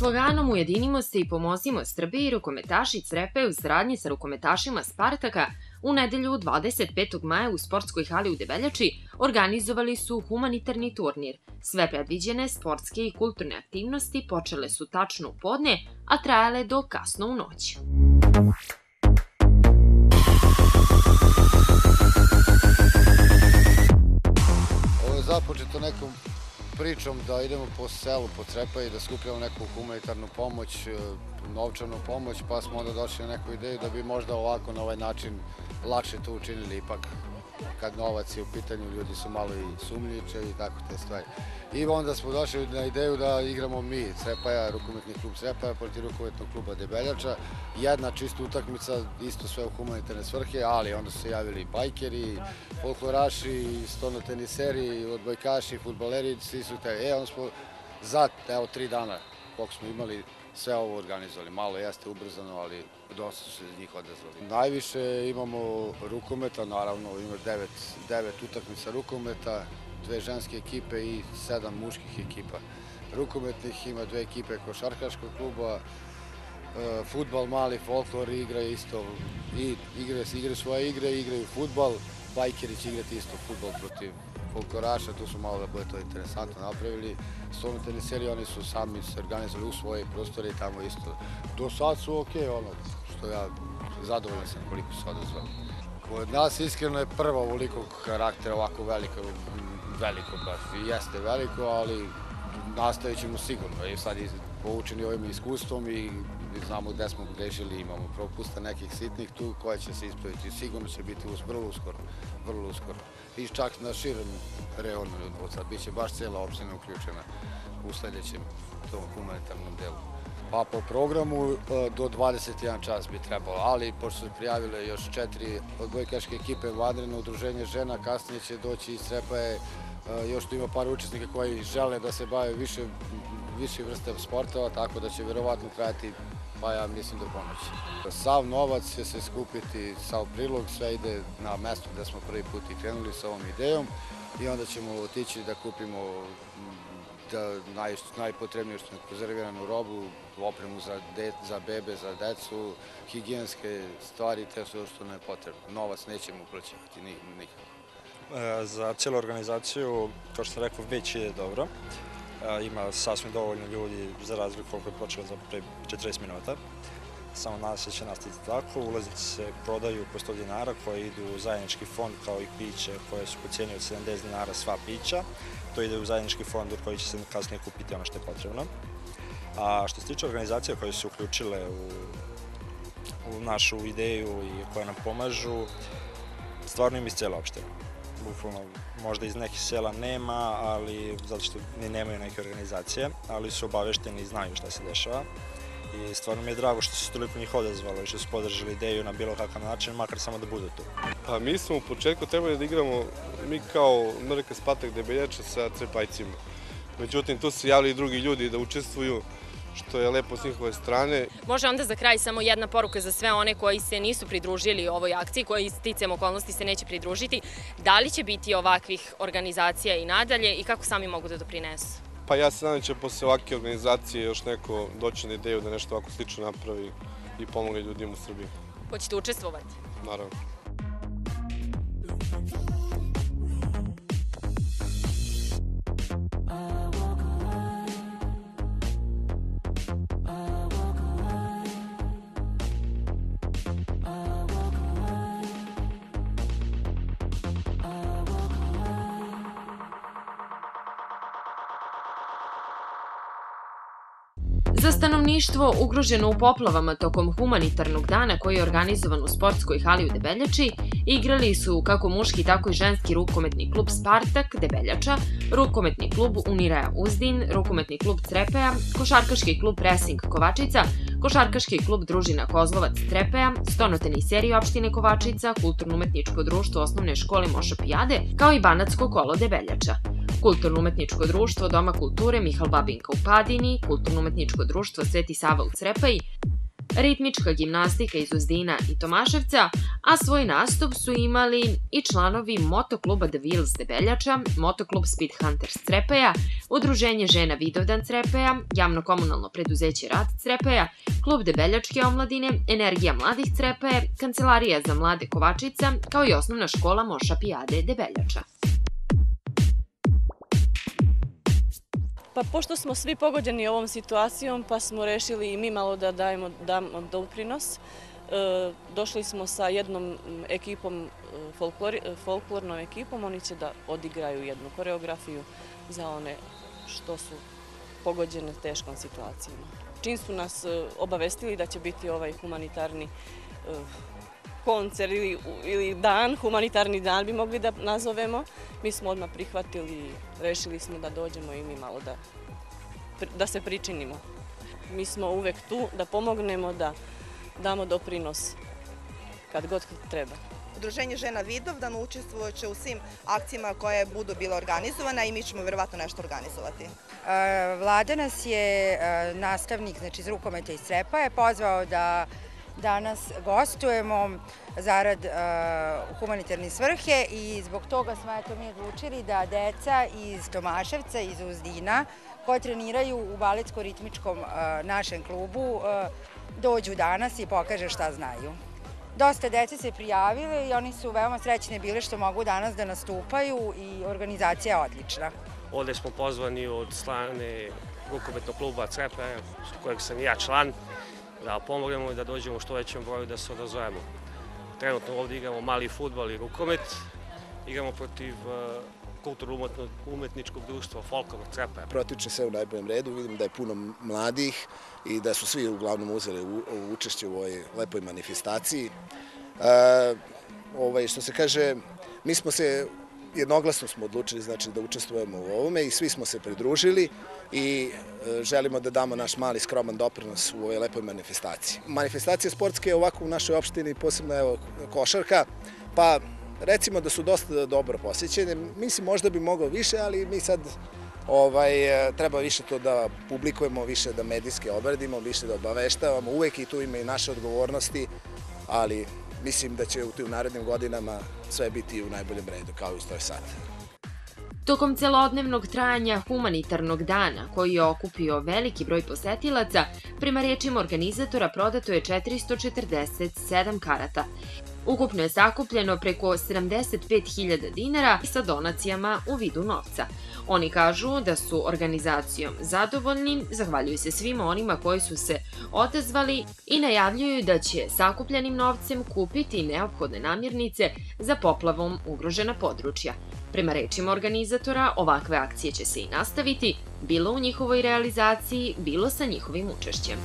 sloganom Ujedinimo se i pomozimo Srbiji rukometaši Crepe u saradnji sa rukometašima Spartaka u nedelju 25. maja u sportskoj hali u Debeljači organizovali su humanitarni turnir. Sve predviđene sportske i kulturne aktivnosti počele su tačno u podne, a trajale do kasno u noć. Ovo je započeto nekom pričom da idemo po selu, po Crepa i da skupljamo neku humanitarnu pomoć, novčanu pomoć, pa smo onda došli na neku ideju da bi možda ovako na ovaj način lakše to učinili. Ipak kad novac je u pitanju, ljudi su malo i sumnjiče i tako te stvari. I onda smo došli na ideju da igramo mi, Crepaja, rukometni klub Crepaja protiv rukometnog kluba Debeljača. Jedna čista utakmica, isto sve u humanitarne svrhe, ali onda su se javili bajkeri, folkloraši, stonoteniseri, odbojkaši, fudbaleri, svi su te. Onda smo za 3 dana, koliko smo imali, sve ovo organizovali. Malo jeste ubrzano, ali dosta su se iz njih odazvali. Najviše imamo rukometa, naravno ima 9 utakmica rukometa, 2 ženske ekipe i 7 muških ekipa. Rukometnih ima 2 ekipe košarkaškog kluba, fudbal, mali folklor igra isto, igraju svoje igre, igraju fudbal, bajkeri će igrati isto fudbal protiv folkloraša, tu su malo da bude to interesantno napravili. Stonoteniseri, oni su sami se organizovali u svoje prostore i tamo isto. Do sad su okej, što ja zadovoljan sam koliko su odazvali. Kod nas iskreno je prvo ovolikog karaktera, ovako veliko baš. I jeste veliko, ali nastavit ćemo sigurno. I sad poučeni ovim iskustvom i znamo gde smo grešili, imamo propusta nekih sitnih tu koje će se ispraviti. Sigurno će biti vrlo uskoro. I čak na širem reonu od sad, bit će baš cijela opština uključena u sledećem tom humanitarnom delu. Pa po programu do 21 čas bi trebalo, ali pošto su prijavile još 4 odbojkaške ekipe, vanredno udruženje žena, kasnije će doći iz Crepaje, još tu ima par učesnika koji žele da se bave više vrste sportova, tako da će verovatno trajati, pa ja mislim do ponoći. Sav novac će se skupiti, sav prilog, sve ide na mesto gde smo prvi put i krenuli sa ovom idejom i onda ćemo otići da kupimo najpotrebnije što je konzerviranu robu, opremu za bebe, za decu, higijenske stvari, te sve što nam je potrebno. Novac nećemo uplaćivati nikako. Za cijelu organizaciju, kao što sam rekao, već ide dobro. Ima sasvim dovoljno ljudi za razliku koliko je počelo za pre 40 minuta. Samo nas će nastaviti tako. Ulaznice se prodaju po 100 dinara koje idu u zajednički fond kao i piće koje su po cijeni od 70 dinara sva pića. To ide u zajednički fond u koji će se kasnije kupiti ono što je potrebno. A što se tiče organizacija koje su uključile u našu ideju i koje nam pomažu, stvarno im iz cijela opština. Bukvalno, možda iz nekih sela nema, ali zato što ni nemaju neke organizacije, ali su obavešteni i znaju šta se dešava. I stvarno mi je drago što se toliko njih odazvalo i što su podržali ideju na bilo kakav način, makar samo da budu tu. Pa mi smo u početku trebali da igramo mi kao MRK Spartak Debeljača sa Crepajcima. Međutim, tu su javili i drugi ljudi da učestvuju, što je lepo s njihove strane. Može onda za kraj samo jedna poruka za sve one koji se nisu pridružili ovoj akciji, koji sticajem okolnosti se neće pridružiti. Da li će biti ovakvih organizacija i nadalje i kako sami mogu da doprinesu? Pa ja se nadam će posle ovakve organizacije još neko doći na ideju da nešto ovako slično napravi i pomogne ljudima u Srbiji. Hoćete učestvovati? Naravno. Za stanovništvo ugroženo u poplavama tokom humanitarnog dana koji je organizovan u sportskoj hali u Debeljači, igrali su kako muški, tako i ženski rukometni klub Spartak Debeljača, rukometni klub Uniraja Uzdin, rukometni klub Crepeja, košarkaški klub Resing Kovačica, košarkaški klub Družina Kozlovac Crepeja, stonoteniseri opštine Kovačica, kulturno-umetničko društvo osnovne škole Moša Pijade, kao i Banatsko kolo Debeljača. Kulturno-umetničko društvo Doma kulture Mihal Babinka u Padini, Kulturno-umetničko društvo Sveti Sava u Crepaji, ritmička gimnastika iz Uzdina i Tomaševca, a svoj nastup su imali i članovi motokluba The Wheels Debeljača, motoklub Speed Hunters Crepaja, Udruženje žena Vidovdan Crepaja, javno-komunalno preduzeće Rad Crepaja, klub Debeljačke omladine, Energija mladih Crepaja, Kancelarija za mlade Kovačica, kao i osnovna škola Moša Pijade Debeljača. Pa pošto smo svi pogođeni ovom situacijom, pa smo rešili i mi malo da damo doprinos. Došli smo sa jednom ekipom, folklornom ekipom, oni će da odigraju jednu koreografiju za one što su pogođene teškom situacijom. Čim su nas obavestili da će biti ovaj humanitarni koncert ili dan, humanitarni dan bi mogli da nazovemo, mi smo odmah prihvatili i rešili smo da dođemo i mi malo da se pričinimo. Mi smo uvek tu da pomognemo, da damo doprinos kad god treba. Udruženje žena Vidovdan učestvovaće u svim akcijama koje budu bile organizovane i mi ćemo verovatno nešto organizovati. Vlada nas je, nastavnik iz rukometa iz Crepaje, pozvao da danas gostujemo zarad humanitarne svrhe i zbog toga smo mi odlučili da deca iz Tomaševca, iz Uzdina, koji treniraju u baletsko-ritmičkom našem klubu, dođu danas i pokaže šta znaju. Dosta dece se prijavile i oni su veoma srećne bile što mogu danas da nastupaju i organizacija je odlična. Ovde smo pozvani od strane rukometnog kluba Crepaja, kojeg sam i ja član, da pomognemo i da dođemo u što većem broju da se odazovemo. Trenutno ovde igramo mali fudbal i rukomet, igramo protiv kulturno-umetničkog društva Folklor Crepaja. Protiče sve u najboljem redu, vidim da je puno mladih i da su svi uglavnom uzeli učešće u ovoj lepoj manifestaciji. Što se kaže, mi smo se jednoglasno odlučili da učestvujemo u ovome i svi smo se pridružili i želimo da damo naš mali skroman doprinos u ovoj lepoj manifestaciji. Manifestacije sportske ovako u našoj opštini, posebno košarka, pa recimo da su dosta dobro posjećene. Mislim, možda bi moglo više, ali mi sad treba više to da publikujemo, više da medijski obradimo, više da obaveštavamo. Uvek i tu ima i naše odgovornosti, ali mislim da će u narednim godinama sve biti u najboljem redu, kao i što je sad. Tokom celodnevnog trajanja humanitarnog dana, koji je okupio veliki broj posetilaca, prema rečima organizatora prodato je 447 karata. Ukupno je sakupljeno preko 75.000 dinara sa donacijama u vidu novca. Oni kažu da su organizacijom zadovoljni, zahvaljuju se svima onima koji su se odazvali i najavljuju da će sakupljenim novcem kupiti neophodne namirnice za poplavom ugrožena područja. Prema rečima organizatora, ovakve akcije će se i nastaviti, bilo u njihovoj realizaciji, bilo sa njihovim učešćem.